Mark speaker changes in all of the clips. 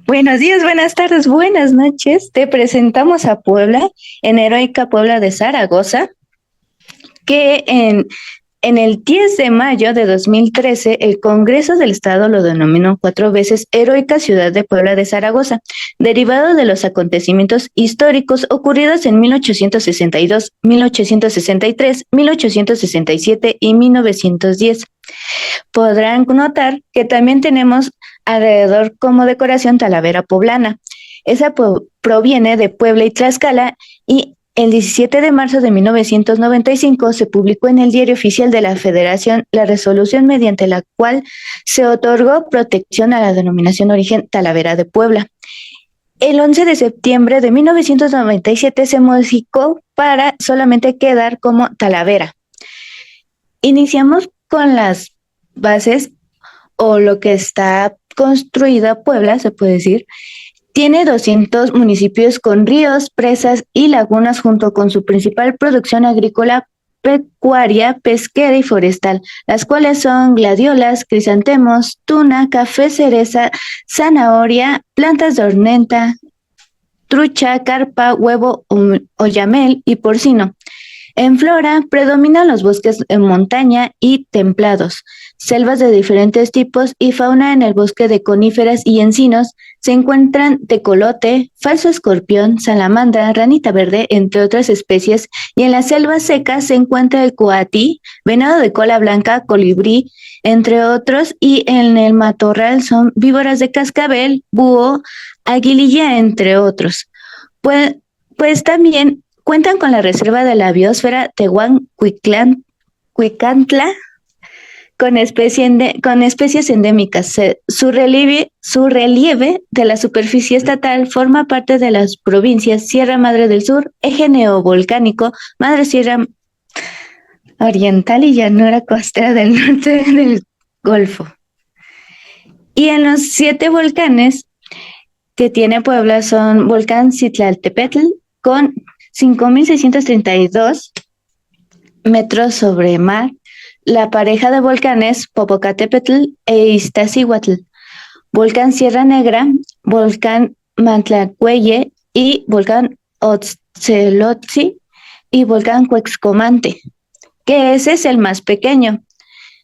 Speaker 1: Buenos días, buenas tardes, buenas noches. Te presentamos a Puebla, en heroica Puebla de Zaragoza, que en el 10 de mayo de 2013 el Congreso del Estado lo denominó 4 veces Heroica Ciudad de Puebla de Zaragoza, derivado de los acontecimientos históricos ocurridos en 1862, 1863, 1867 y 1910. Podrán notar que también tenemos alrededor como decoración Talavera poblana. Esa proviene de Puebla y Tlaxcala y el 17 de marzo de 1995 se publicó en el Diario Oficial de la Federación la resolución mediante la cual se otorgó protección a la denominación origen Talavera de Puebla. El 11 de septiembre de 1997 se modificó para solamente quedar como Talavera. Iniciamos con las bases o lo que está construida Puebla, se puede decir. Tiene 200 municipios con ríos, presas y lagunas junto con su principal producción agrícola, pecuaria, pesquera y forestal, las cuales son gladiolas, crisantemos, tuna, café, cereza, zanahoria, plantas de ornenta, trucha, carpa, huevo, oyamel y porcino. En flora predominan los bosques en montaña y templados, selvas de diferentes tipos y fauna. En el bosque de coníferas y encinos se encuentran tecolote, falso escorpión, salamandra, ranita verde, entre otras especies, y en las selvas secas se encuentra el coatí, venado de cola blanca, colibrí, entre otros, y en el matorral son víboras de cascabel, búho, aguililla, entre otros. Pues también cuentan con la reserva de la biosfera Tehuán-Cuicantla, con especies endémicas. Su relieve de la superficie estatal forma parte de las provincias Sierra Madre del Sur, Eje Neovolcánico, Madre Sierra Oriental y Llanura Costera del Norte del Golfo. Y en los 7 volcanes que tiene Puebla son Volcán Citlaltépetl con 5.632 metros sobre mar, la pareja de volcanes Popocatépetl e Iztaccíhuatl, Volcán Sierra Negra, Volcán Mantlacueye y Volcán Otzelotzi y Volcán Cuexcomante, que ese es el más pequeño.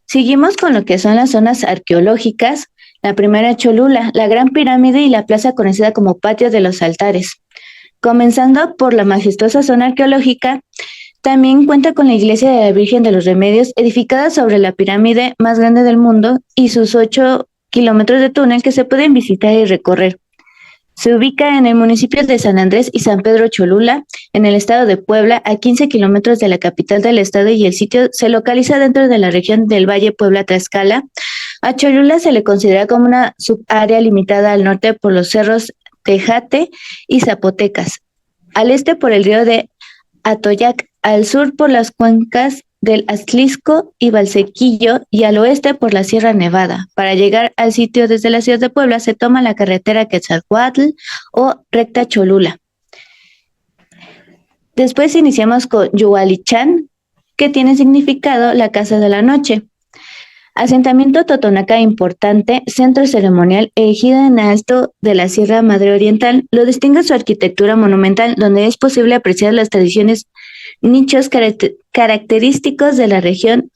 Speaker 1: Seguimos con lo que son las zonas arqueológicas. La primera, Cholula, la Gran Pirámide y la plaza conocida como Patio de los Altares. Comenzando por la majestuosa zona arqueológica, también cuenta con la iglesia de la Virgen de los Remedios, edificada sobre la pirámide más grande del mundo, y sus 8 kilómetros de túnel que se pueden visitar y recorrer. Se ubica en el municipio de San Andrés y San Pedro Cholula, en el estado de Puebla, a 15 kilómetros de la capital del estado, y el sitio se localiza dentro de la región del Valle Puebla-Tlaxcala. A Cholula se le considera como una subárea limitada al norte por los cerros Tejate y Zapotecas, al este por el río de Atoyac, al sur por las cuencas del Atlixco y Valsequillo, y al oeste por la Sierra Nevada. Para llegar al sitio desde la ciudad de Puebla se toma la carretera Quetzalcoatl o recta Cholula. Después iniciamos con Yualichán, que tiene significado la casa de la noche. Asentamiento totonaca importante, centro ceremonial erigido en alto de la Sierra Madre Oriental, lo distingue su arquitectura monumental, donde es posible apreciar las tradiciones, nichos característicos de la región.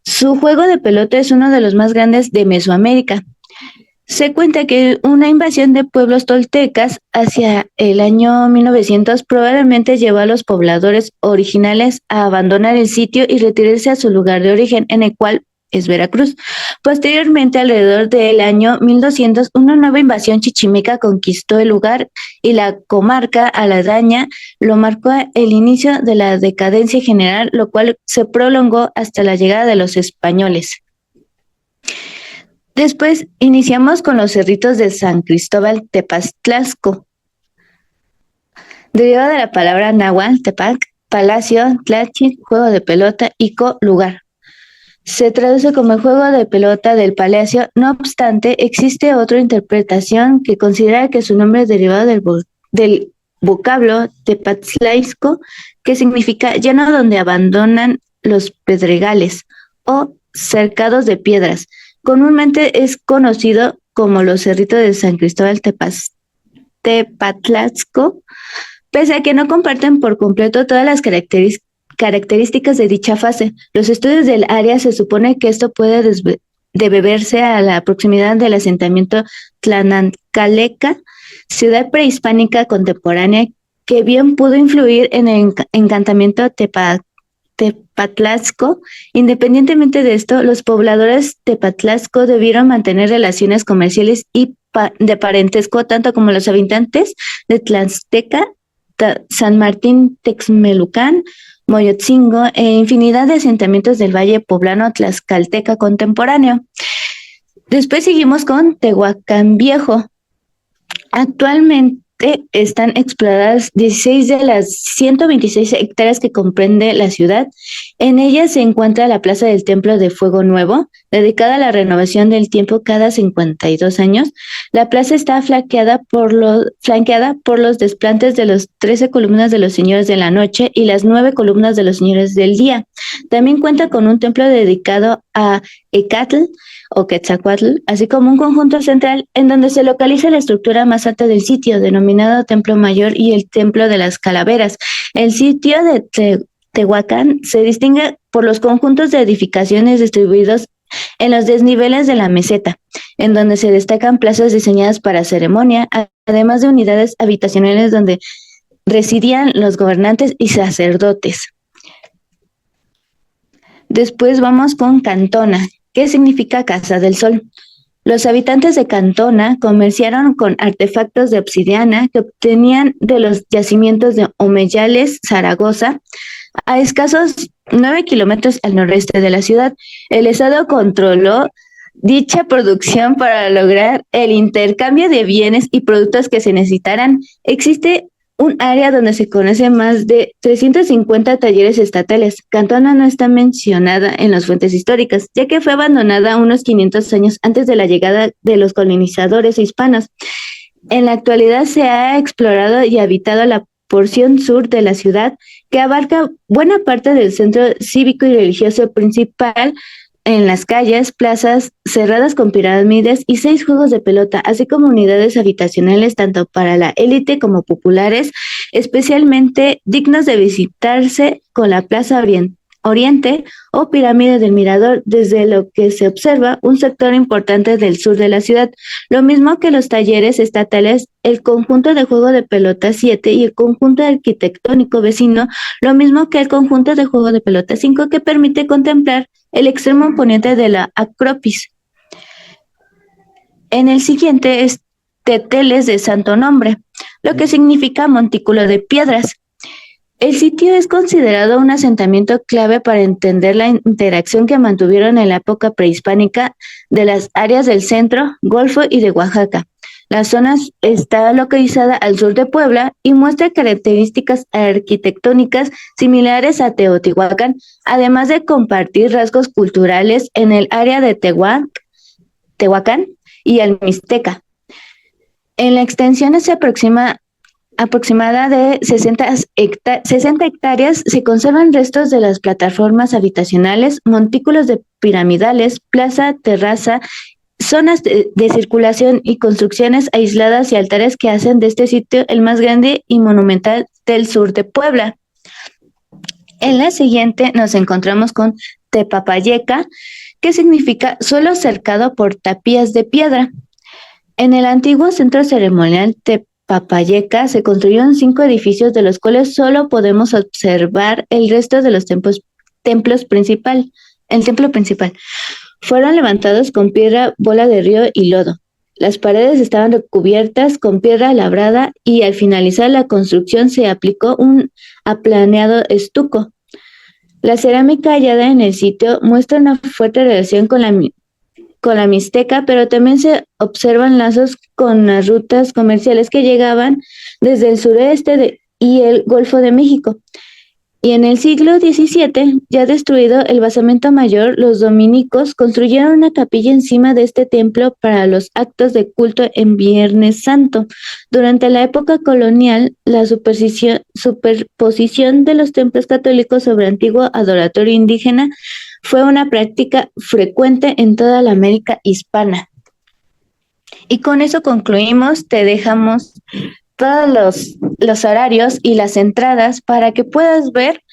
Speaker 1: Su juego de pelota es uno de los más grandes de Mesoamérica. Se cuenta que una invasión de pueblos toltecas hacia el año 1900 probablemente llevó a los pobladores originales a abandonar el sitio y retirarse a su lugar de origen, en el cual es Veracruz. Posteriormente, alrededor del año 1200, una nueva invasión chichimeca conquistó el lugar y la comarca aledaña. Lo marcó el inicio de la decadencia general, lo cual se prolongó hasta la llegada de los españoles. Después iniciamos con los cerritos de San Cristóbal Tepaztlasco. Derivado de la palabra náhuatl, tepac, palacio, tlachi, juego de pelota, y lugar. Se traduce como el juego de pelota del palacio. No obstante, existe otra interpretación que considera que su nombre es derivado del vocablo Tepaztlaisco, que significa llano donde abandonan los pedregales o cercados de piedras. Comúnmente es conocido como los cerritos de San Cristóbal Tepatlasco, pese a que no comparten por completo todas las características de dicha fase. Los estudios del área se supone que esto puede deberse a la proximidad del asentamiento Tlanancaleca, ciudad prehispánica contemporánea, que bien pudo influir en el encantamiento Tepatlasco. Independientemente de esto, los pobladores Tepatlasco debieron mantener relaciones comerciales y de parentesco tanto como los habitantes de Tlaxteca, San Martín Texmelucan, Moyotzingo e infinidad de asentamientos del Valle Poblano Tlaxcalteca contemporáneo. Después seguimos con Tehuacán Viejo. Actualmente están exploradas 16 de las 126 hectáreas que comprende la ciudad. En ellas se encuentra la Plaza del Templo de Fuego Nuevo, dedicada a la renovación del tiempo cada 52 años. La plaza está flanqueada por los desplantes de las 13 columnas de los Señores de la Noche y las 9 columnas de los Señores del Día. También cuenta con un templo dedicado a Ecatl o Quetzalcóatl, así como un conjunto central en donde se localiza la estructura más alta del sitio, denominado Templo Mayor y el Templo de las Calaveras. El sitio de Tehuacán se distingue por los conjuntos de edificaciones distribuidos en los desniveles de la meseta, en donde se destacan plazas diseñadas para ceremonia, además de unidades habitacionales donde residían los gobernantes y sacerdotes. Después vamos con Cantona. ¿Qué significa Casa del Sol? Los habitantes de Cantona comerciaron con artefactos de obsidiana que obtenían de los yacimientos de Omeyales, Zaragoza, a escasos 9 kilómetros al noreste de la ciudad. El Estado controló dicha producción para lograr el intercambio de bienes y productos que se necesitaran. Existe un área donde se conocen más de 350 talleres estatales. Cantona no está mencionada en las fuentes históricas, ya que fue abandonada unos 500 años antes de la llegada de los colonizadores hispanos. En la actualidad se ha explorado y habitado la porción sur de la ciudad, que abarca buena parte del centro cívico y religioso principal, en las calles, plazas cerradas con pirámides y 6 juegos de pelota, así como unidades habitacionales tanto para la élite como populares, especialmente dignos de visitarse con la Plaza Oriente o Pirámide del Mirador, desde lo que se observa un sector importante del sur de la ciudad, lo mismo que los talleres estatales, el conjunto de juego de pelota 7 y el conjunto arquitectónico vecino, lo mismo que el conjunto de juego de pelota 5, que permite contemplar el extremo poniente de la Acrópolis. En el siguiente es Teteles de Santo Nombre, lo que significa montículo de piedras. El sitio es considerado un asentamiento clave para entender la interacción que mantuvieron en la época prehispánica de las áreas del centro, Golfo y de Oaxaca. La zona está localizada al sur de Puebla y muestra características arquitectónicas similares a Teotihuacán, además de compartir rasgos culturales en el área de Tehuacán y el Mixteca. En la extensión aproximada de 60 hectáreas se conservan restos de las plataformas habitacionales, montículos de piramidales, plaza, terraza, zonas de circulación y construcciones aisladas y altares que hacen de este sitio el más grande y monumental del sur de Puebla. En la siguiente nos encontramos con Tepapayeca, que significa suelo cercado por tapias de piedra. En el antiguo centro ceremonial Tepapayeca se construyeron 5 edificios, de los cuales solo podemos observar el resto de los templo principal. Fueron levantados con piedra, bola de río y lodo. Las paredes estaban recubiertas con piedra labrada y al finalizar la construcción se aplicó un aplaneado estuco. La cerámica hallada en el sitio muestra una fuerte relación con la Mixteca, pero también se observan lazos con las rutas comerciales que llegaban desde el sureste y el Golfo de México. Y en el siglo XVII, ya destruido el basamento mayor, los dominicos construyeron una capilla encima de este templo para los actos de culto en Viernes Santo. Durante la época colonial, la superposición de los templos católicos sobre antiguo adoratorio indígena fue una práctica frecuente en toda la América hispana. Y con eso concluimos, te dejamos todos los horarios y las entradas para que puedas ver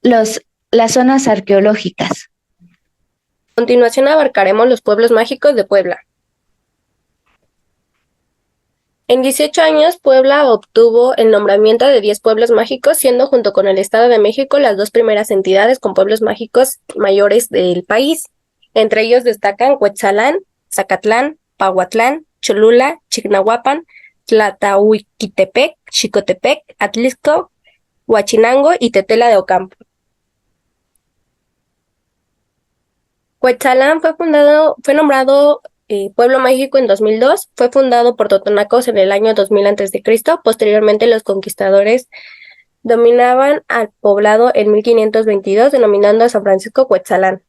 Speaker 1: las zonas arqueológicas.
Speaker 2: A continuación abarcaremos los pueblos mágicos de Puebla. En 18 años, Puebla obtuvo el nombramiento de 10 pueblos mágicos, siendo junto con el Estado de México las dos primeras entidades con pueblos mágicos mayores del país. Entre ellos destacan Cuetzalan, Zacatlán, Pahuatlán, Cholula, Chignahuapan, Tlatahuiquitepec, Xicotepec, Atlixco, Huachinango y Tetela de Ocampo. Cuetzalan fue nombrado Pueblo Mágico en 2002, fue fundado por totonacos en el año 2000 a.C. Posteriormente, los conquistadores dominaban al poblado en 1522, denominando a San Francisco Cuetzalan.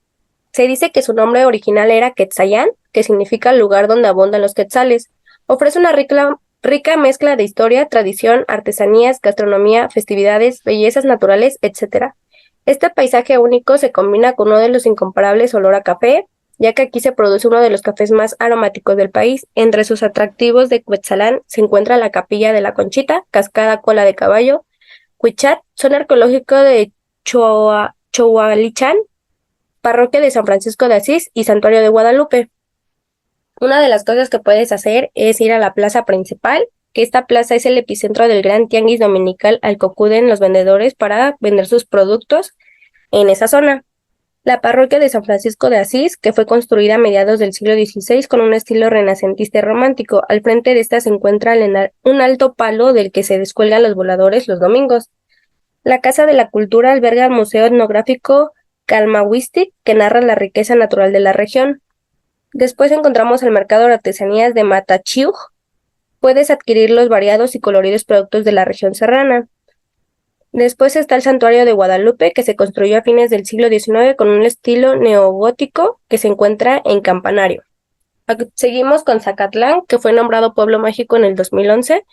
Speaker 2: Se dice que su nombre original era Quetzayán, que significa lugar donde abundan los quetzales. Ofrece una rica mezcla de historia, tradición, artesanías, gastronomía, festividades, bellezas naturales, etc. Este paisaje único se combina con uno de los incomparables olor a café, ya que aquí se produce uno de los cafés más aromáticos del país. Entre sus atractivos de Cuetzalan se encuentra la Capilla de la Conchita, Cascada Cola de Caballo, Huichat, zona arqueológica de Choalichán, Parroquia de San Francisco de Asís y Santuario de Guadalupe. Una de las cosas que puedes hacer es ir a la plaza principal, que esta plaza es el epicentro del gran tianguis dominical al que acuden los vendedores para vender sus productos en esa zona. La parroquia de San Francisco de Asís, que fue construida a mediados del siglo XVI con un estilo renacentista y romántico. Al frente de esta se encuentra un alto palo del que se descuelgan los voladores los domingos. La Casa de la Cultura alberga el Museo Etnográfico Calmahuistic, que narra la riqueza natural de la región. Después encontramos el Mercado de Artesanías de Matachiuj. Puedes adquirir los variados y coloridos productos de la región serrana. Después está el Santuario de Guadalupe, que se construyó a fines del siglo XIX con un estilo neogótico que se encuentra en Campanario. Seguimos con Zacatlán, que fue nombrado Pueblo Mágico en el 2011.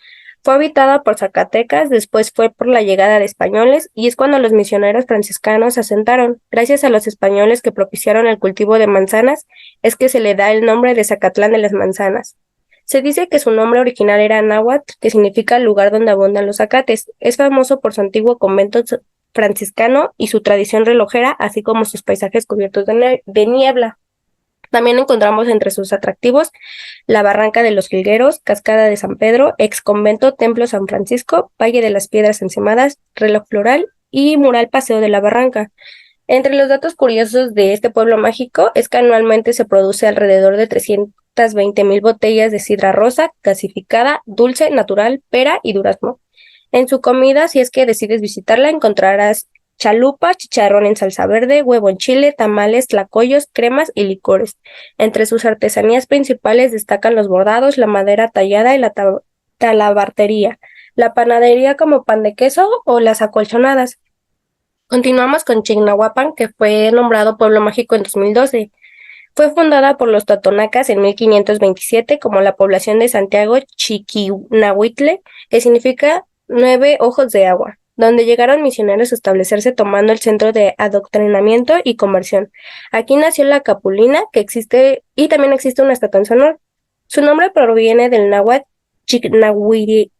Speaker 2: Fue habitada por zacatecas, después fue por la llegada de españoles y es cuando los misioneros franciscanos se asentaron. Gracias a los españoles que propiciaron el cultivo de manzanas, es que se le da el nombre de Zacatlán de las Manzanas. Se dice que su nombre original era náhuatl, que significa lugar donde abundan los zacates. Es famoso por su antiguo convento franciscano y su tradición relojera, así como sus paisajes cubiertos de niebla. También encontramos entre sus atractivos la Barranca de los Jilgueros, Cascada de San Pedro, ex convento, Templo San Francisco, Valle de las Piedras Encemadas, Reloj Floral y Mural Paseo de la Barranca. Entre los datos curiosos de este pueblo mágico es que anualmente se produce alrededor de 320,000 botellas de sidra rosa, gasificada, dulce, natural, pera y durazno. En su comida, si es que decides visitarla, encontrarás chalupa, chicharrón en salsa verde, huevo en chile, tamales, tlacoyos, cremas y licores. Entre sus artesanías principales destacan los bordados, la madera tallada y la talabartería, la panadería como pan de queso o las acolchonadas. Continuamos con Chignahuapan, que fue nombrado Pueblo Mágico en 2012. Fue fundada por los totonacas en 1527 como la población de Santiago Chiquinahuitle, que significa 9 ojos de agua, donde llegaron misioneros a establecerse tomando el centro de adoctrinamiento y conversión. Aquí nació la Capulina, que existe, y también existe una estatua en su honor. Su nombre proviene del náhuatl Chignahuitlpan.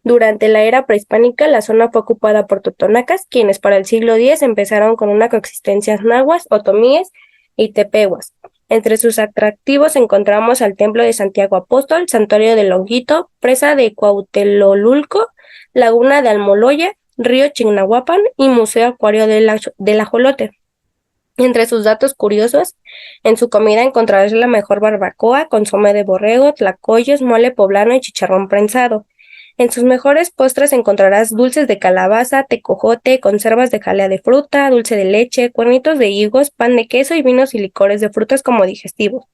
Speaker 2: Durante la era prehispánica, la zona fue ocupada por totonacas, quienes para el siglo X empezaron con una coexistencia náhuatl, otomíes y tepehuas. Entre sus atractivos encontramos al Templo de Santiago Apóstol, Santuario de Longuito, Presa de Cuauhtelolulco, Laguna de Almoloya, Río Chignahuapan y Museo Acuario del Ajolote. Entre sus datos curiosos, en su comida encontrarás la mejor barbacoa, consomé de borrego, tlacoyos, mole poblano y chicharrón prensado. En sus mejores postres encontrarás dulces de calabaza, tecojote, conservas de jalea de fruta, dulce de leche, cuernitos de higos, pan de queso y vinos y licores de frutas como digestivos.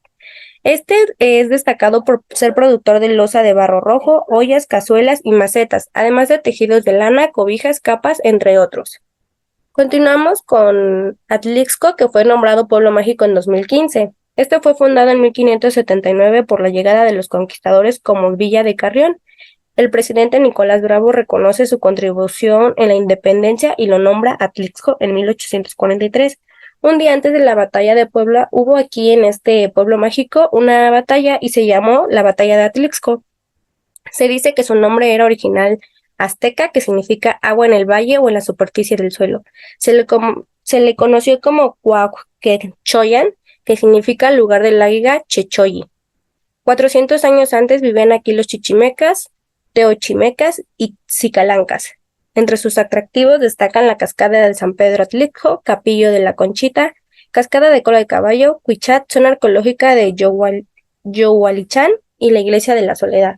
Speaker 2: Este es destacado por ser productor de loza de barro rojo, ollas, cazuelas y macetas, además de tejidos de lana, cobijas, capas, entre otros. Continuamos con Atlixco, que fue nombrado Pueblo Mágico en 2015. Este fue fundado en 1579 por la llegada de los conquistadores como Villa de Carrión. El presidente Nicolás Bravo reconoce su contribución en la independencia y lo nombra Atlixco en 1843. Un día antes de la batalla de Puebla, hubo aquí en este pueblo mágico una batalla y se llamó la Batalla de Atlixco. Se dice que su nombre era original azteca, que significa agua en el valle o en la superficie del suelo. Se le conoció como Cuauhquechoyan, que significa lugar del águila Chechoyi. 400 años antes vivían aquí los chichimecas, teochimecas y xicalancas. Entre sus atractivos destacan la cascada del San Pedro Atlixco, Capillo de la Conchita, cascada de cola de caballo, Cuichat, zona arqueológica de Yohualichán y la iglesia de la Soledad.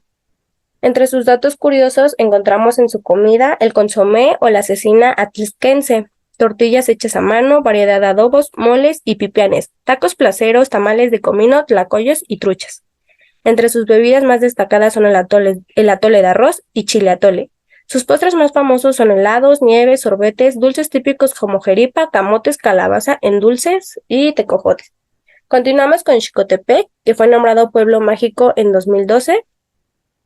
Speaker 2: Entre sus datos curiosos encontramos en su comida el consomé o la cecina atlixquense, tortillas hechas a mano, variedad de adobos, moles y pipianes, tacos placeros, tamales de comino, tlacoyos y truchas. Entre sus bebidas más destacadas son el atole de arroz y chile atole. Sus postres más famosos son helados, nieves, sorbetes, dulces típicos como jeripa, camotes, calabaza en dulces y tecojotes. Continuamos con Xicotepec, que fue nombrado pueblo mágico en 2012.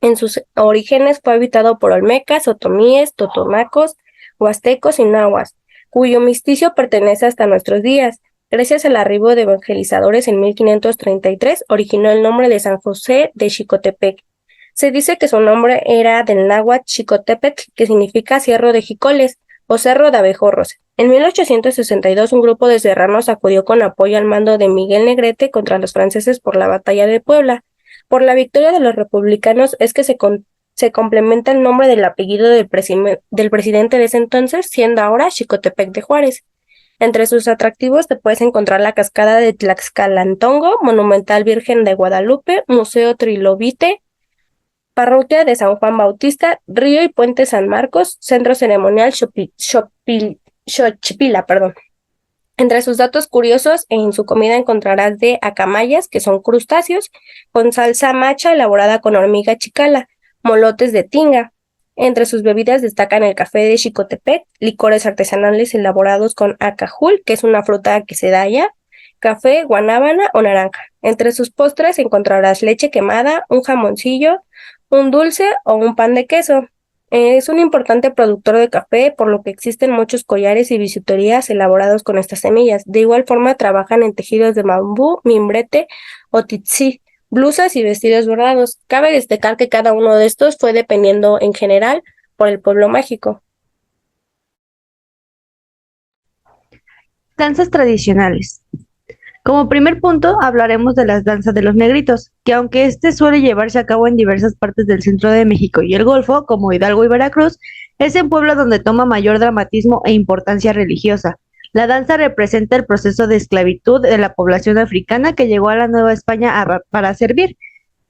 Speaker 2: En sus orígenes fue habitado por olmecas, otomíes, totonacos, huastecos y nahuas, cuyo misticio pertenece hasta nuestros días. Gracias al arribo de evangelizadores en 1533, originó el nombre de San José de Xicotepec. Se dice que su nombre era del náhuatl Xicotepetl, que significa Cerro de Jicoles o Cerro de Abejorros. En 1862, un grupo de serranos acudió con apoyo al mando de Miguel Negrete contra los franceses por la batalla de Puebla. Por la victoria de los republicanos es que se complementa el nombre del apellido del presidente de ese entonces, siendo ahora Xicotepec de Juárez. Entre sus atractivos te puedes encontrar la cascada de Tlaxcalantongo, Monumental Virgen de Guadalupe, Museo Trilobite, Parroquia de San Juan Bautista, Río y Puente San Marcos, Centro Ceremonial Xochipila. Entre sus datos curiosos, en su comida encontrarás de acamayas, que son crustáceos, con salsa macha elaborada con hormiga chicala, molotes de tinga. Entre sus bebidas destacan el café de Xicotepec, licores artesanales elaborados con acajul, que es una fruta que se da allá, café, guanábana o naranja. Entre sus postres encontrarás leche quemada, un jamoncillo, un dulce o un pan de queso. Es un importante productor de café, por lo que existen muchos collares y bisuterías elaborados con estas semillas. De igual forma, trabajan en tejidos de bambú, mimbrete o titsí, blusas y vestidos bordados. Cabe destacar que cada uno de estos fue dependiendo en general por el pueblo mágico.
Speaker 3: Danzas tradicionales. Como primer punto, hablaremos de las danzas de los negritos, que aunque este suele llevarse a cabo en diversas partes del centro de México y el Golfo, como Hidalgo y Veracruz, es en Puebla donde toma mayor dramatismo e importancia religiosa. La danza representa el proceso de esclavitud de la población africana que llegó a la Nueva España para servir.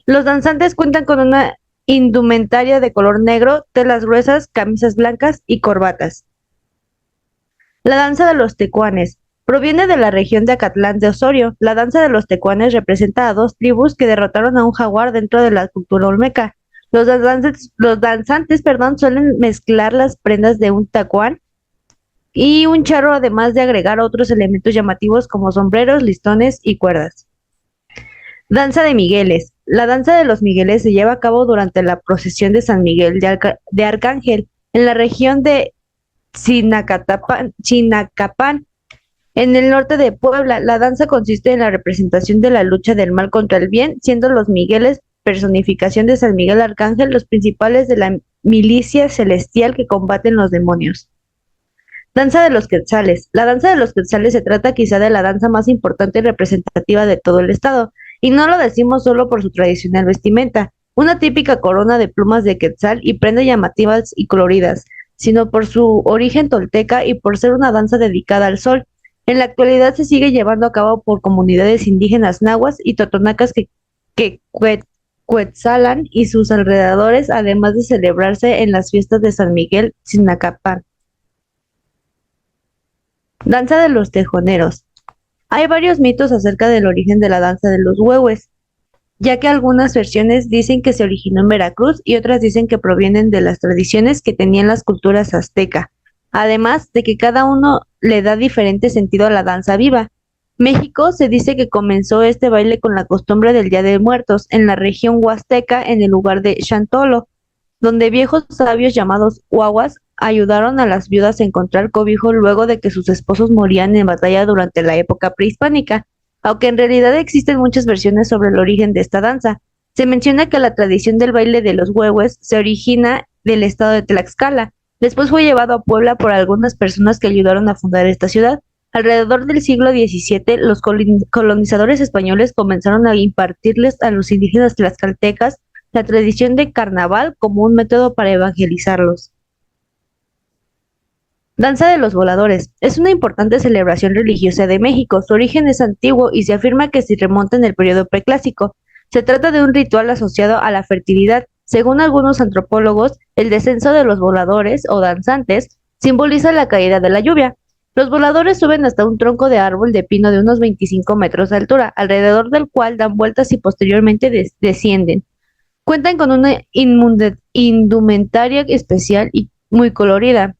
Speaker 3: Los danzantes cuentan con una indumentaria de color negro, telas gruesas, camisas blancas y corbatas. La danza de los tecuanes. Proviene de la región de Acatlán de Osorio. La danza de los tecuanes representa a dos tribus que derrotaron a un jaguar dentro de la cultura olmeca. Los danzantes, suelen mezclar las prendas de un tacuán y un charro, además de agregar otros elementos llamativos como sombreros, listones y cuerdas. Danza de Migueles. La danza de los Migueles se lleva a cabo durante la procesión de San Miguel de Arcángel en la región de Chinacapán. En el norte de Puebla, la danza consiste en la representación de la lucha del mal contra el bien, siendo los Migueles, personificación de San Miguel Arcángel, los principales de la milicia celestial que combaten los demonios. Danza de los Quetzales. La danza de los Quetzales se trata quizá de la danza más importante y representativa de todo el estado, y no lo decimos solo por su tradicional vestimenta, una típica corona de plumas de quetzal y prendas llamativas y coloridas, sino por su origen tolteca y por ser una danza dedicada al sol. En la actualidad se sigue llevando a cabo por comunidades indígenas nahuas y totonacas que Cuetzalan y sus alrededores, además de celebrarse en las fiestas de San Miguel Tzinacapán. Danza de los tejoneros. Hay varios mitos acerca del origen de la danza de los huehues, ya que algunas versiones dicen que se originó en Veracruz y otras dicen que provienen de las tradiciones que tenían las culturas azteca, además de que cada uno le da diferente sentido a la danza viva. México se dice que comenzó este baile con la costumbre del Día de Muertos en la región huasteca en el lugar de Chantolo, donde viejos sabios llamados huahuas ayudaron a las viudas a encontrar cobijo luego de que sus esposos morían en batalla durante la época prehispánica, aunque en realidad existen muchas versiones sobre el origen de esta danza. Se menciona que la tradición del baile de los huehues se origina del estado de Tlaxcala. Después fue llevado a Puebla por algunas personas que ayudaron a fundar esta ciudad. Alrededor del siglo XVII, los colonizadores españoles comenzaron a impartirles a los indígenas tlaxcaltecas la tradición de carnaval como un método para evangelizarlos. Danza de los Voladores. Es una importante celebración religiosa de México. Su origen es antiguo y se afirma que se remonta en el periodo preclásico. Se trata de un ritual asociado a la fertilidad. Según algunos antropólogos, el descenso de los voladores o danzantes simboliza la caída de la lluvia. Los voladores suben hasta un tronco de árbol de pino de unos 25 metros de altura, alrededor del cual dan vueltas y posteriormente descienden. Cuentan con una indumentaria especial y muy colorida.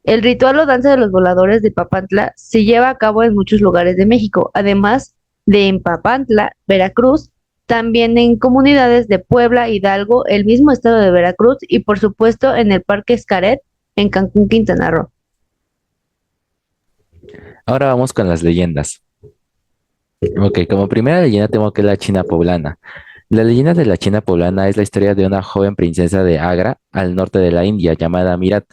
Speaker 3: El ritual o danza de los voladores de Papantla se lleva a cabo en muchos lugares de México, además de en Papantla, Veracruz, también en comunidades de Puebla, Hidalgo, el mismo estado de Veracruz y por supuesto en el Parque Xcaret en Cancún, Quintana Roo.
Speaker 4: Ahora vamos con las leyendas. Ok, como primera leyenda tengo que la China poblana. La leyenda de la China poblana es la historia de una joven princesa de Agra, al norte de la India, llamada Mirat.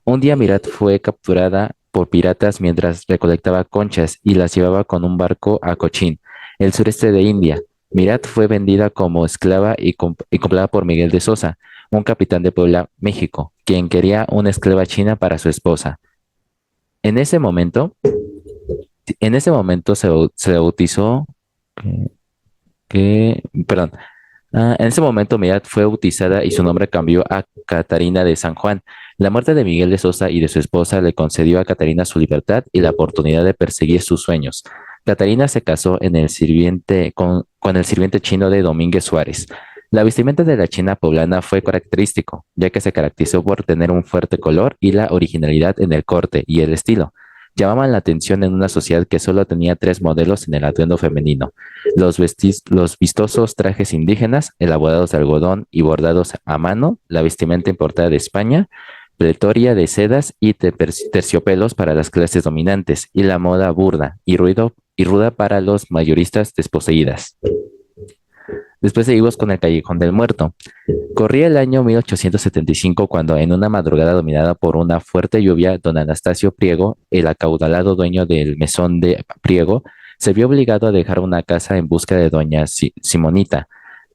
Speaker 4: Un día Mirat fue capturada por piratas mientras recolectaba conchas y las llevaba con un barco a Cochin, el sureste de India. Mirat fue vendida como esclava y comprada por Miguel de Sosa, un capitán de Puebla, México, quien quería una esclava china para su esposa. En ese momento, se bautizó perdón. En ese momento Mirat fue bautizada y su nombre cambió a Catarina de San Juan. La muerte de Miguel de Sosa y de su esposa le concedió a Catarina su libertad y la oportunidad de perseguir sus sueños. Catarina se casó con el sirviente chino de Domínguez Suárez. La vestimenta de la China poblana fue característico, ya que se caracterizó por tener un fuerte color y la originalidad en el corte y el estilo. Llamaban la atención en una sociedad que solo tenía 3 modelos en el atuendo femenino: los vistosos trajes indígenas, elaborados de algodón y bordados a mano, la vestimenta importada de España, pletoria de sedas y terciopelos para las clases dominantes, y la moda burda y ruda para los mayoristas desposeídas. Después seguimos con el Callejón del Muerto. Corría el año 1875 cuando, en una madrugada dominada por una fuerte lluvia, don Anastasio Priego, el acaudalado dueño del mesón de Priego, se vio obligado a dejar una casa en busca de doña Simonita,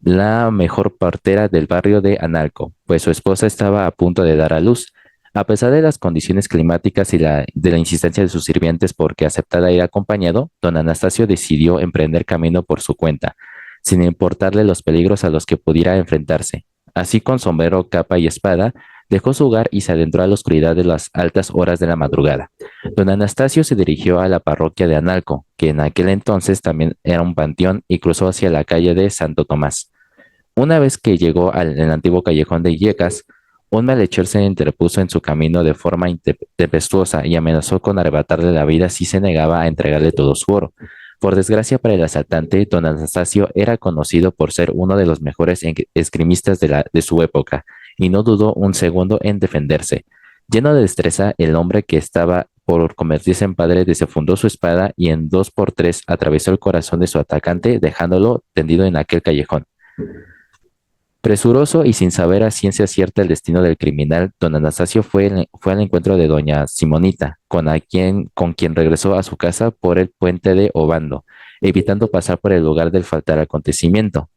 Speaker 4: la mejor partera del barrio de Analco, pues su esposa estaba a punto de dar a luz. A pesar de las condiciones climáticas y de la insistencia de sus sirvientes porque aceptara ir acompañado, don Anastasio decidió emprender camino por su cuenta, sin importarle los peligros a los que pudiera enfrentarse. Así, con sombrero, capa y espada, dejó su hogar y se adentró a la oscuridad de las altas horas de la madrugada. Don Anastasio se dirigió a la parroquia de Analco, que en aquel entonces también era un panteón, y cruzó hacia la calle de Santo Tomás. Una vez que llegó al antiguo callejón de Illescas, un malhechor se interpuso en su camino de forma tempestuosa y amenazó con arrebatarle la vida si se negaba a entregarle todo su oro. Por desgracia para el asaltante, don Anastasio era conocido por ser uno de los mejores esgrimistas de su época, y no dudó un segundo en defenderse. Lleno de destreza, el hombre, que estaba por convertirse en padre, desenfundó su espada y en 2 por 3 atravesó el corazón de su atacante, dejándolo tendido en aquel callejón. Presuroso y sin saber a ciencia cierta el destino del criminal, don Anastasio fue al encuentro de doña Simonita, con quien regresó a su casa por el puente de Obando, evitando pasar por el lugar del fatal acontecimiento.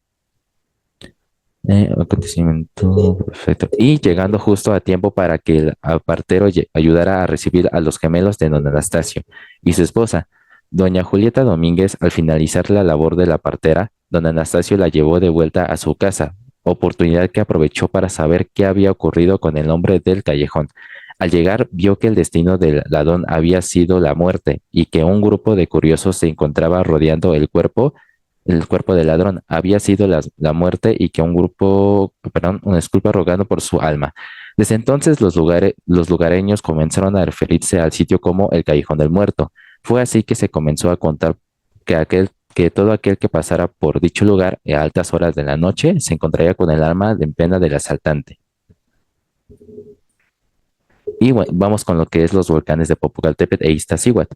Speaker 4: Perfecto. Y llegando justo a tiempo para que el partero ayudara a recibir a los gemelos de don Anastasio y su esposa, doña Julieta Domínguez. Al finalizar la labor de la partera, don Anastasio la llevó de vuelta a su casa, oportunidad que aprovechó para saber qué había ocurrido con el hombre del callejón. Al llegar, vio que el destino del ladrón había sido la muerte y que un grupo de curiosos se encontraba rodeando el cuerpo del ladrón. Había sido la muerte, y que una disculpa, rogando por su alma. Desde entonces los lugareños comenzaron a referirse al sitio como el Callejón del Muerto. Fue así que se comenzó a contar que todo aquel que pasara por dicho lugar a altas horas de la noche se encontraría con el alma en pena del asaltante. Y bueno, vamos con lo que es los volcanes de Popocatépetl e Iztaccíhuatl.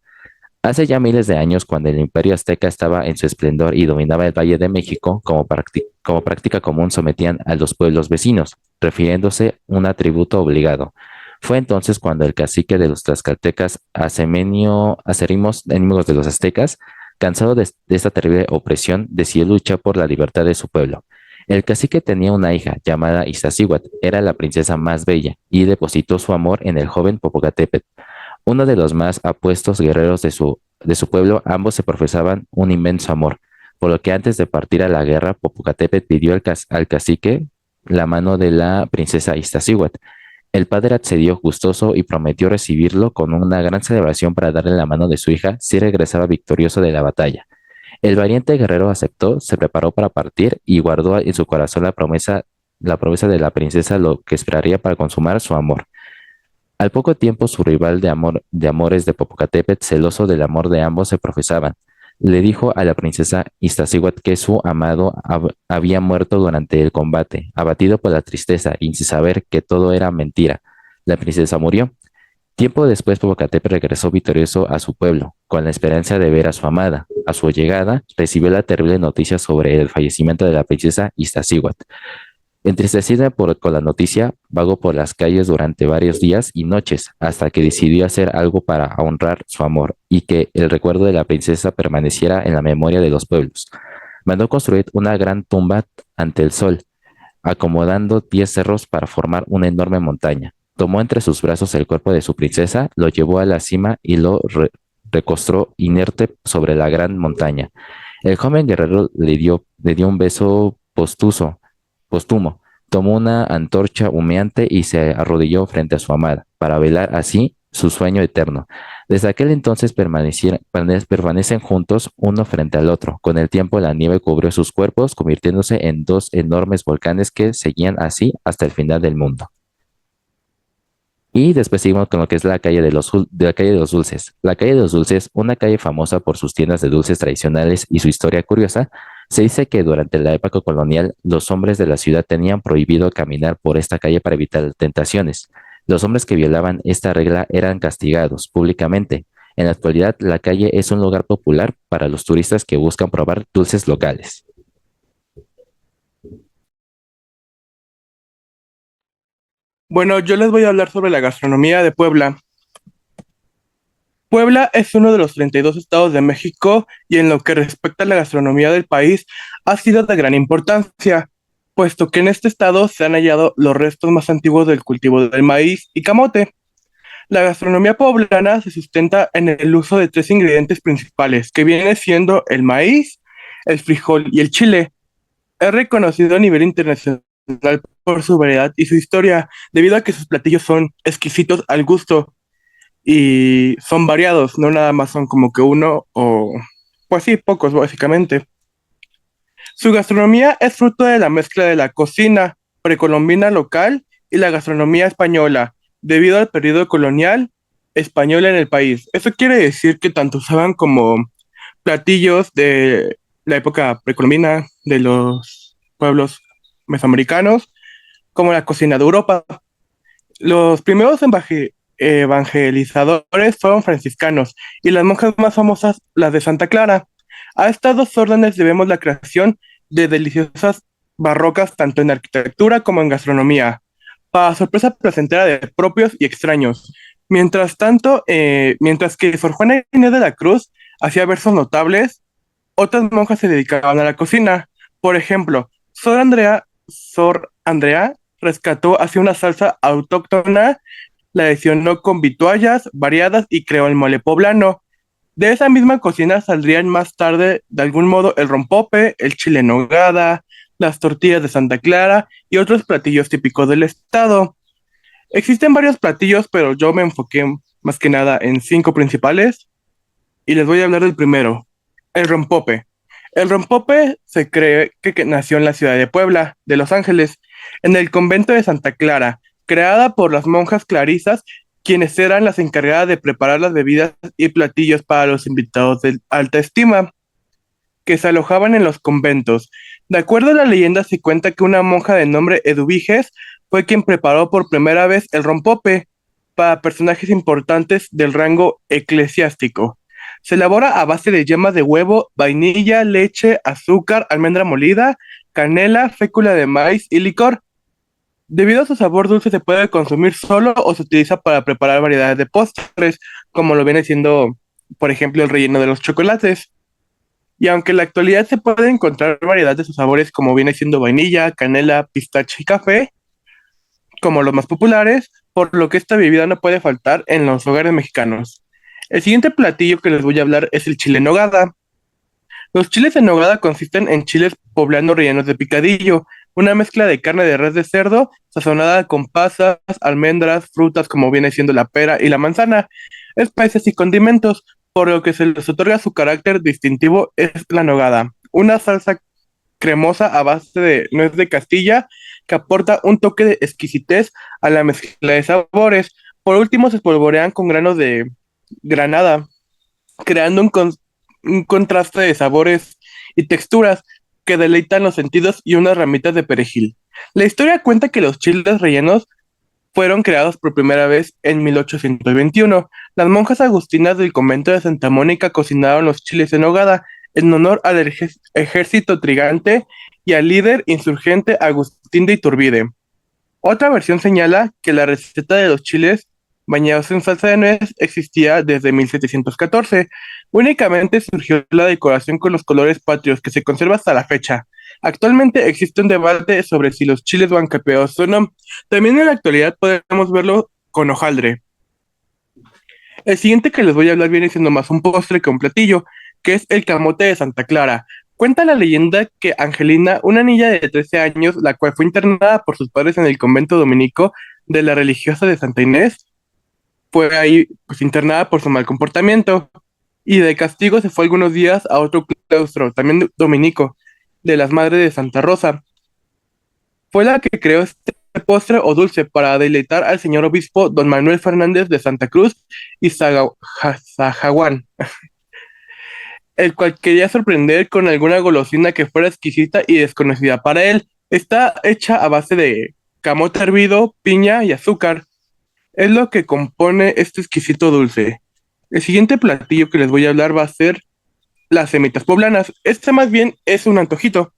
Speaker 4: Hace ya miles de años, cuando el imperio azteca estaba en su esplendor y dominaba el Valle de México, como práctica común sometían a los pueblos vecinos, refiriéndose un atributo obligado. Fue entonces cuando el cacique de los tlaxcaltecas, acérrimos enemigos de los aztecas, cansado de esta terrible opresión, decidió luchar por la libertad de su pueblo. El cacique tenía una hija llamada Iztaccíhuatl, era la princesa más bella, y depositó su amor en el joven Popocatépetl, uno de los más apuestos guerreros de su pueblo. Ambos se profesaban un inmenso amor, por lo que antes de partir a la guerra, Popocatépetl pidió al cacique la mano de la princesa Iztaccíhuatl. El padre accedió gustoso y prometió recibirlo con una gran celebración para darle la mano de su hija si regresaba victorioso de la batalla. El valiente guerrero aceptó, se preparó para partir y guardó en su corazón la promesa de la princesa, lo que esperaría para consumar su amor. Al poco tiempo, su rival de amores de Popocatépetl, celoso del amor de ambos, se profesaban. Le dijo a la princesa Iztaccíhuatl que su amado había muerto durante el combate, abatido por la tristeza y sin saber que todo era mentira. La princesa murió. Tiempo después, Popocatépetl regresó victorioso a su pueblo, con la esperanza de ver a su amada. A su llegada, recibió la terrible noticia sobre el fallecimiento de la princesa Iztaccíhuatl. Entristecida con la noticia, vagó por las calles durante varios días y noches, hasta que decidió hacer algo para honrar su amor y que el recuerdo de la princesa permaneciera en la memoria de los pueblos. Mandó construir una gran tumba ante el sol, acomodando 10 cerros para formar una enorme montaña. Tomó entre sus brazos el cuerpo de su princesa, lo llevó a la cima y lo recostó inerte sobre la gran montaña. El joven guerrero le dio un beso póstumo, tomó una antorcha humeante y se arrodilló frente a su amada, para velar así su sueño eterno. Desde aquel entonces permanecen juntos uno frente al otro. Con el tiempo la nieve cubrió sus cuerpos, convirtiéndose en dos enormes volcanes que seguían así hasta el final del mundo. Y después seguimos con lo que es la calle de los dulces. La calle de los dulces, una calle famosa por sus tiendas de dulces tradicionales y su historia curiosa. Se dice que durante la época colonial, los hombres de la ciudad tenían prohibido caminar por esta calle para evitar tentaciones. Los hombres que violaban esta regla eran castigados públicamente. En la actualidad, la calle es un lugar popular para los turistas que buscan probar dulces locales.
Speaker 5: Bueno, yo les voy a hablar sobre la gastronomía de Puebla. Puebla es uno de los 32 estados de México y en lo que respecta a la gastronomía del país ha sido de gran importancia, puesto que en este estado se han hallado los restos más antiguos del cultivo del maíz y camote. La gastronomía poblana se sustenta en el uso de tres ingredientes principales, que viene siendo el maíz, el frijol y el chile. Es reconocido a nivel internacional por su variedad y su historia, debido a que sus platillos son exquisitos al gusto y son variados, no nada más son como que uno o, pues sí, pocos básicamente. Su gastronomía es fruto de la mezcla de la cocina precolombina local y la gastronomía española, debido al periodo colonial español en el país. Eso quiere decir que tanto usaban como platillos de la época precolombina de los pueblos mesoamericanos, como la cocina de Europa. Los primeros evangelizadores fueron franciscanos y las monjas más famosas las de Santa Clara. A estas dos órdenes debemos la creación de deliciosas barrocas tanto en arquitectura como en gastronomía, para sorpresa placentera de propios y extraños. Mientras tanto, mientras que Sor Juana Inés de la Cruz hacía versos notables, otras monjas se dedicaban a la cocina. Por ejemplo, Sor Andrea rescató así una salsa autóctona, la adicionó con vituallas variadas y creó el mole poblano. De esa misma cocina saldrían más tarde, de algún modo, el rompope, el chile en nogada, las tortillas de Santa Clara y otros platillos típicos del estado. Existen varios platillos, pero yo me enfoqué más que nada en 5 principales y les voy a hablar del primero, el rompope. El rompope se cree que nació en la ciudad de Puebla, de Los Ángeles, en el convento de Santa Clara, creada por las monjas clarisas, quienes eran las encargadas de preparar las bebidas y platillos para los invitados de alta estima, que se alojaban en los conventos. De acuerdo a la leyenda, se cuenta que una monja de nombre Eduviges fue quien preparó por primera vez el rompope. para personajes importantes del rango eclesiástico. Se elabora a base de yemas de huevo, vainilla, leche, azúcar, almendra molida, canela, fécula de maíz y licor. Debido a su sabor dulce se puede consumir solo o se utiliza para preparar variedades de postres, como lo viene siendo, por ejemplo, el relleno de los chocolates. Y aunque en la actualidad se puede encontrar variedad de sus sabores como viene siendo vainilla, canela, pistache y café, como los más populares, por lo que esta bebida no puede faltar en los hogares mexicanos. El siguiente platillo que les voy a hablar es el chile en nogada. Los chiles en nogada consisten en chiles poblanos rellenos de picadillo, una mezcla de carne de res de cerdo, sazonada con pasas, almendras, frutas como viene siendo la pera y la manzana, especies y condimentos, por lo que se les otorga su carácter distintivo es la nogada, una salsa cremosa a base de nuez de Castilla que aporta un toque de exquisitez a la mezcla de sabores. Por último, se espolvorean con granos de granada, creando un contraste de sabores y texturas que deleitan los sentidos y unas ramitas de perejil. La historia cuenta que los chiles rellenos fueron creados por primera vez en 1821. Las monjas agustinas del convento de Santa Mónica cocinaron los chiles en nogada en honor al ejército trigante y al líder insurgente Agustín de Iturbide. Otra versión señala que la receta de los chiles bañados en salsa de nuez existía desde 1714. Únicamente surgió la decoración con los colores patrios que se conserva hasta la fecha. Actualmente existe un debate sobre si los chiles van capeados o no. También en la actualidad podemos verlo con hojaldre. El siguiente que les voy a hablar viene siendo más un postre que un platillo, que es el camote de Santa Clara. Cuenta la leyenda que Angelina, una niña de 13 años, la cual fue internada por sus padres en el convento dominico de la religiosa de Santa Inés, fue ahí pues internada por su mal comportamiento y de castigo se fue algunos días a otro claustro, también dominico, de las Madres de Santa Rosa. Fue la que creó este postre o dulce para deleitar al señor obispo don Manuel Fernández de Santa Cruz y Zajahuán, el cual quería sorprender con alguna golosina que fuera exquisita y desconocida para él. Está hecha a base de camote hervido, piña y azúcar. Es lo que compone este exquisito dulce. El siguiente platillo que les voy a hablar va a ser las semitas poblanas. Este más bien es un antojito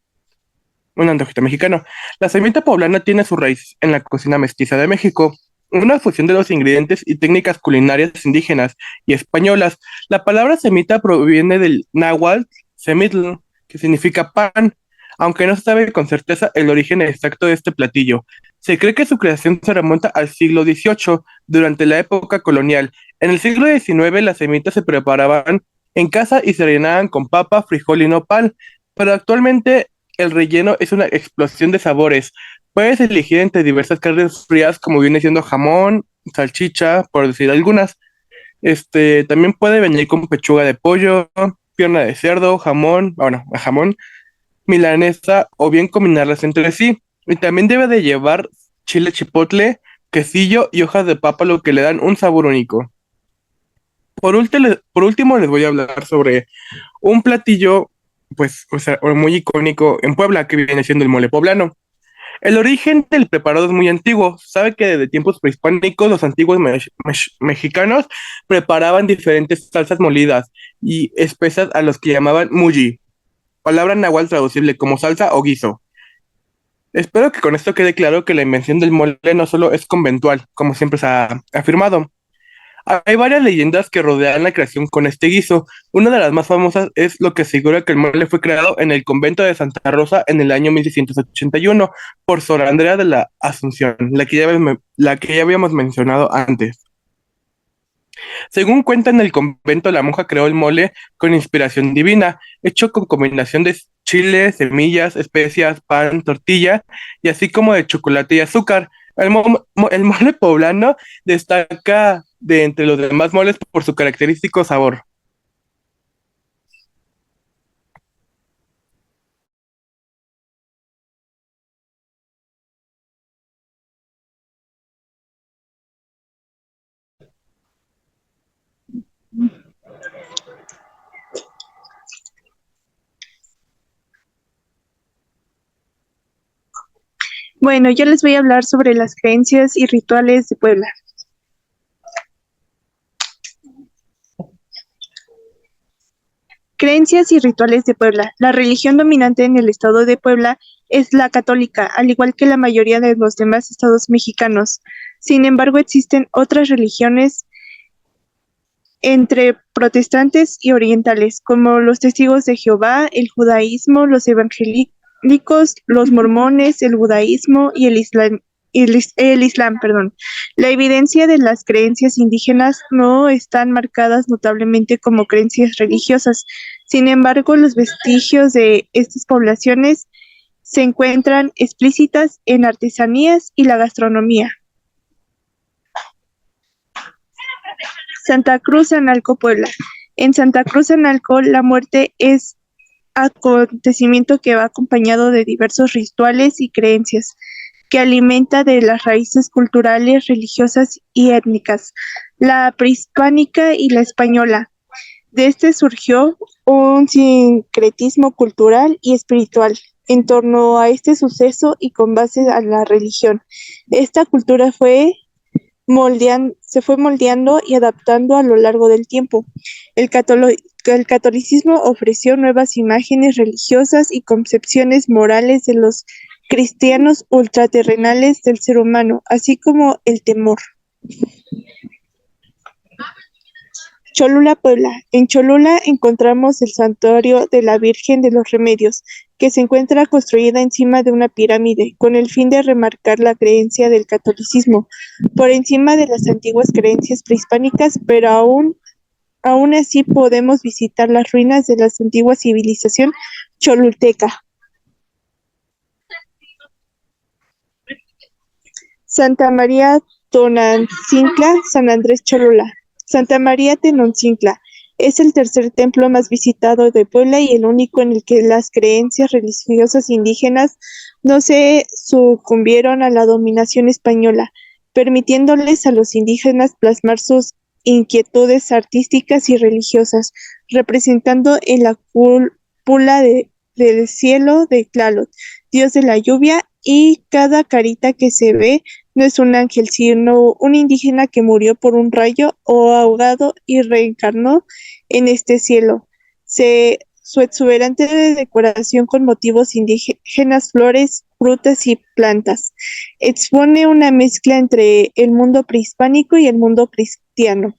Speaker 5: mexicano. La semita poblana tiene su raíz en la cocina mestiza de México, una fusión de los ingredientes y técnicas culinarias indígenas y españolas. La palabra semita proviene del náhuatl semitl, que significa pan, aunque no se sabe con certeza el origen exacto de este platillo. Se cree que su creación se remonta al siglo XVIII, durante la época colonial. En el siglo XIX las semitas se preparaban en casa y se rellenaban con papa, frijol y nopal, pero actualmente el relleno es una explosión de sabores. Puedes elegir entre diversas carnes frías como viene siendo jamón, salchicha, por decir algunas. También puede venir con pechuga de pollo, pierna de cerdo, jamón, milanesa o bien combinarlas entre sí. Y también debe de llevar chile chipotle, quesillo y hojas de papa, lo que le dan un sabor único. Por último, les voy a hablar sobre un platillo, pues, o sea, muy icónico en Puebla, que viene siendo el mole poblano. El origen del preparado es muy antiguo. Sabe que desde tiempos prehispánicos los antiguos mexicanos preparaban diferentes salsas molidas y espesas a los que llamaban mulli, palabra náhuatl traducible como salsa o guiso. Espero que con esto quede claro que la invención del mole no solo es conventual, como siempre se ha afirmado. Hay varias leyendas que rodean la creación con este guiso. Una de las más famosas es lo que asegura que el mole fue creado en el convento de Santa Rosa en el año 1681 por Sor Andrea de la Asunción, la que ya habíamos mencionado antes. Según cuenta en el convento, la monja creó el mole con inspiración divina, hecho con combinación de chile, semillas, especias, pan, tortilla y así como de chocolate y azúcar. El mole poblano destaca de entre los demás moles por su característico sabor.
Speaker 6: Bueno, yo les voy a hablar sobre las creencias y rituales de Puebla. Creencias y rituales de Puebla. La religión dominante en el estado de Puebla es la católica, al igual que la mayoría de los demás estados mexicanos. Sin embargo, existen otras religiones entre protestantes y orientales, como los testigos de Jehová, el judaísmo, los evangélicos, los mormones, el budaísmo y el islam, perdón. La evidencia de las creencias indígenas no están marcadas notablemente como creencias religiosas. Sin embargo, los vestigios de estas poblaciones se encuentran explícitas en artesanías y la gastronomía. Santa Cruz, Analco, Puebla. En Santa Cruz, Analco, la muerte es acontecimiento que va acompañado de diversos rituales y creencias, que alimenta de las raíces culturales, religiosas y étnicas, la prehispánica y la española. De este surgió un sincretismo cultural y espiritual en torno a este suceso y con base a la religión. Esta cultura se fue moldeando y adaptando a lo largo del tiempo. El catolicismo ofreció nuevas imágenes religiosas y concepciones morales de los cristianos ultraterrenales del ser humano, así como el temor. Cholula, Puebla. En Cholula encontramos el santuario de la Virgen de los Remedios, que se encuentra construida encima de una pirámide, con el fin de remarcar la creencia del catolicismo, por encima de las antiguas creencias prehispánicas, pero aún así podemos visitar las ruinas de la antigua civilización cholulteca. Santa María Tonancincla, San Andrés Cholula. Santa María Tenochtitlan es el tercer templo más visitado de Puebla y el único en el que las creencias religiosas indígenas no se sucumbieron a la dominación española, permitiéndoles a los indígenas plasmar sus inquietudes artísticas y religiosas, representando en la cúpula del cielo de Tlaloc, dios de la lluvia, y cada carita que se ve no es un ángel, sino un indígena que murió por un rayo o ahogado y reencarnó en este cielo. Su exuberante decoración con motivos indígenas, flores, frutas y plantas expone una mezcla entre el mundo prehispánico y el mundo cristiano.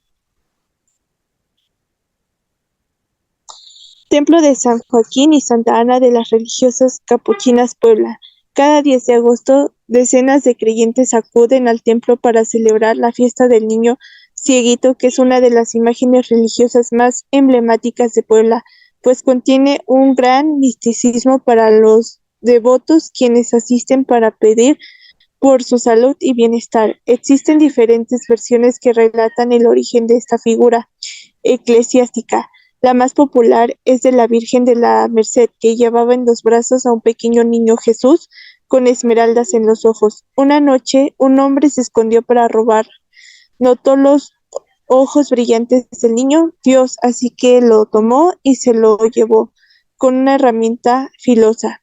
Speaker 6: Templo de San Joaquín y Santa Ana de las Religiosas Capuchinas, Puebla. Cada 10 de agosto, decenas de creyentes acuden al templo para celebrar la fiesta del niño cieguito, que es una de las imágenes religiosas más emblemáticas de Puebla, pues contiene un gran misticismo para los devotos quienes asisten para pedir por su salud y bienestar. Existen diferentes versiones que relatan el origen de esta figura eclesiástica. La más popular es de la Virgen de la Merced, que llevaba en los brazos a un pequeño niño Jesús con esmeraldas en los ojos. Una noche, un hombre se escondió para robar. Notó los ojos brillantes del niño Dios, así que lo tomó y se lo llevó con una herramienta filosa.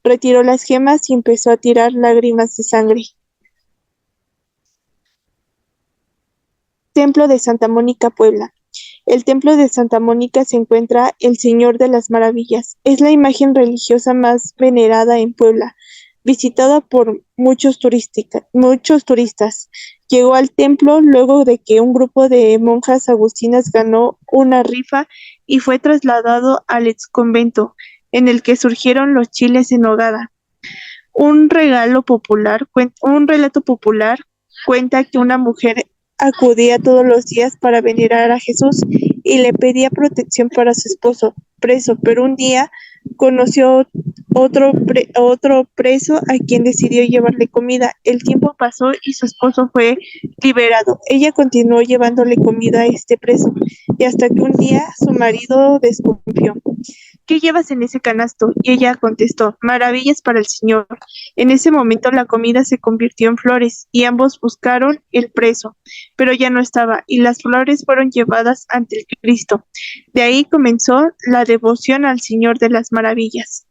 Speaker 6: Retiró las gemas y empezó a tirar lágrimas de sangre. Templo de Santa Mónica, Puebla. El templo de Santa Mónica se encuentra el Señor de las Maravillas. Es la imagen religiosa más venerada en Puebla, visitada por muchos turistas. Llegó al templo luego de que un grupo de monjas agustinas ganó una rifa y fue trasladado al exconvento, en el que surgieron los chiles en nogada. Un relato popular cuenta que una mujer acudía todos los días para venerar a Jesús y le pedía protección para su esposo preso, pero un día conoció otro preso a quien decidió llevarle comida. El tiempo pasó y su esposo fue liberado. Ella continuó llevándole comida a este preso y hasta que un día su marido desconfió. ¿Qué llevas en ese canasto? Y ella contestó, maravillas para el Señor. En ese momento la comida se convirtió en flores y ambos buscaron el preso, pero ya no estaba y las flores fueron llevadas ante el Cristo. De ahí comenzó la devoción al Señor de las Maravillas.